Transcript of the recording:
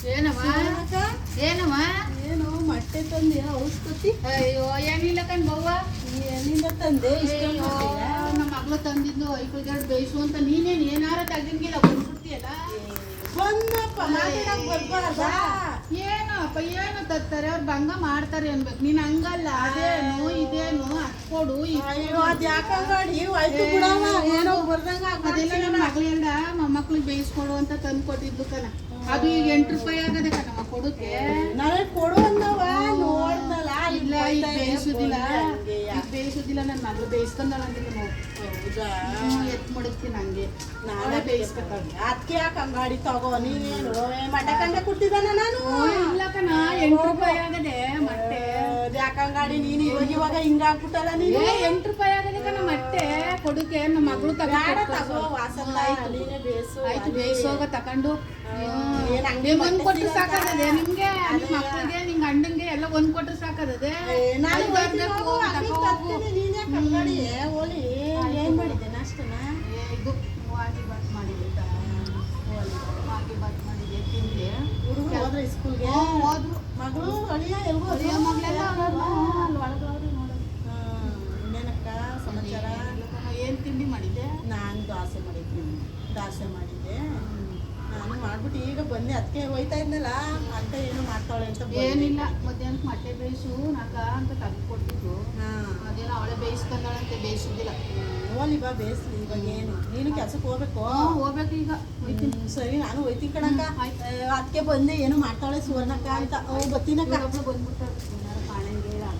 ಏನಮ್ಮ ಏನಮ್ಮ ಏನು ಮೊಟ್ಟೆ ತಂದೆ ಔಷಧಿ? ಅಯ್ಯೋ ಏನಿಲ್ಲ ಕಣ್ ಬವ್ವ. ಎಲ್ಲಿಂದ ತಂದೆ? ನಮ್ಮ ಮಗಳು ತಂದಿದ್ದು ಐದು ಬೇಯಿಸು ಅಂತ ನೀನೇನು ಏನಾರ ತೆಗ್ದಂಗಿಲ್ಲ ಬಂದ್ಬಿಡ್ತೀಯಲ್ಲ. ಬಂದಪ್ಪ ಮಾತಾಡಕ್ ಬರ್ಬಾರ್ದಾ? ಏನಪ್ಪ ಏನು ತರ್ತಾರೆ ಅವ್ರು ಭಂಗ ಮಾಡ್ತಾರೆ ಅನ್ಬೇಕು. ನೀನ್ ಹಂಗಲ್ಲ, ಅದೇನು ಇದೇನು ಕೊಡು. ಅದ್ ಯಾಕಂಗಾಡಿ ಆಯ್ತು ಬಿಡವ, ಏನೋ ಬರ್ದಂಗ ಅದೆಲ್ಲ ನಮ್ಮ ಮಗಳೆಲ್ಲ ಮೊಮ್ಮಕ್ಳಿಗೆ ಬೇಯಿಸ್ಕೊಡು ಅಂತ ತಂದು ಕೊಟ್ಟಿದ್ದು ಕಣ. ಅದು ಈಗ 8 ರೂಪಾಯಿ ಆಗದೆ ಕಣಮ್ಮ ಕೊಡುತ್ತೆ. ನಾಳೆ ಕೊಡು ಅಂದವ ನೋಡ್ದಲ್ಲ. ಇಲ್ಲ ಈಗ ಬೇಯಿಸುದಿಲ್ಲ, ಈಗ ಬೇಯಿಸುದಿಲ್ಲ. ನನ್ನ ಮಗಳು ಬೇಯಿಸ್ಕೊಂಡಲ್ಲ ಅಂತ ಎತ್ ಮಡಗ್ತೀನಿ ಹಂಗೆ. ನಾಳೆ ಬೇಯಿಸ್ಕೊತಾಳೆ. ಅದಕ್ಕೆ ಯಾಕೆ ಅಂಗಾಡಿ ತಗೋ. ನೀನೇನು ಮೊಟ್ಟೆ ಕಂಡ ಕೊಟ್ಟಿದ್ದಾನ ನಾನು? ಇಲ್ಲ ಕಣ 8 ರೂಪಾಯಿ ಆಗದೆ ಮೊಟ್ಟೆ. ಯಾಕಂಗಾಡಿ ನೀನು ಇವಾಗ ಹಿಂಗಾಗ್ಬಿಟ್ಟಲ್ಲ ನೀನು. 8 ರೂಪಾಯಿ ಆಗದೆ ಕಣ ಮೊಟ್ಟೆ ಕೊಡುಕ್ಕೆ. ನಮ್ಮ ಮಗಳು ತಗೋ ವಾಸಲ್ಲ. ನೀನೇ ಬೇಯಿಸು. ಆಯ್ತು ಬೇಯಿಸೋಗ ತಕೊಂಡು ಒಂದ್ ಕೊಟ್ರೆ ಸಾಕಾಗದೆ ನಿಮ್ಗೆ, ನಿಮ್ ಮಕ್ಕಳಿಗೆ ನಿಂಗೆ ಅಣ್ಣಂಗೆ ಎಲ್ಲ ಒಂದ್ ಕೊಟ್ರೆ ಸಾಕಾಗದೆ. ಏನ್ ಮಾಡಿದ್ದೆ ನಾಷ್ಟನ? ಇದು ವಾಂಗಿಬಾತ್ ಮಾಡಿದ್ದೆ, ವಾಂಗಿಬಾತ್ ಮಾಡಿದ್ದೆ ತಿಂದೆ. ಹುಡುಗರು ಹೋದ್ರೆ ಸ್ಕೂಲ್ಗೆ? ಹೋದ್ರು. ಮಗಳು ಅಳಿಯ ಎಲ್ಗೂ ಮಗಳೆಲ್ಲ ಇನ್ನೇನಕ್ಕ ಸಮಾಚಾರ? ಏನ್ ತಿಂಡಿ ಮಾಡಿದ್ದೆ? ನಾನು ದೋಸೆ ಮಾಡಿದ್ದೆ. ನಾನು ಮಾಡ್ಬಿಟ್ಟು ಈಗ ಬಂದೆ. ಅದಕ್ಕೆ ಹೋಯ್ತಾ ಇದ್ನಲ್ಲ ಅಂತ ಏನು ಮಾಡ್ತಾಳೆ ಅಂತ. ಏನಿಲ್ಲ, ಮಧ್ಯಾಹ್ನಕ್ಕೆ ಮೊಟ್ಟೆ ಬೇಯಿಸು ನಾಕ ಅಂತ ತೆಗೆದು ಕೊಟ್ಟಿದ್ದು. ಅದೇನೋ ಅವಳೆ ಬೇಯಿಸ್ಕೊಂಡಳಂತೆ, ಬೇಯಿಸುದಿಲ್ಲ. ಹೋಲಿ ಬಾ ಬೇಯಿಸ್ಲಿ. ಇವಾಗ ಏನು ನೀನು ಕೆಲ್ಸಕ್ಕೆ ಹೋಗ್ಬೇಕು? ಹೋಗ್ಬೇಕು ಈಗ. ಸರಿ ನಾನು ಹೋಯ್ತೀನಿ ಕಣಕ್ಕ. ಅದಕ್ಕೆ ಬಂದೆ, ಏನು ಮಾಡ್ತಾಳೆ ಸುವರ್ಣಕ್ಕ ಅಂತ. ಬರ್ತೀನಕ್ಕ. ಬಂದ್ಬಿಟ್ಟು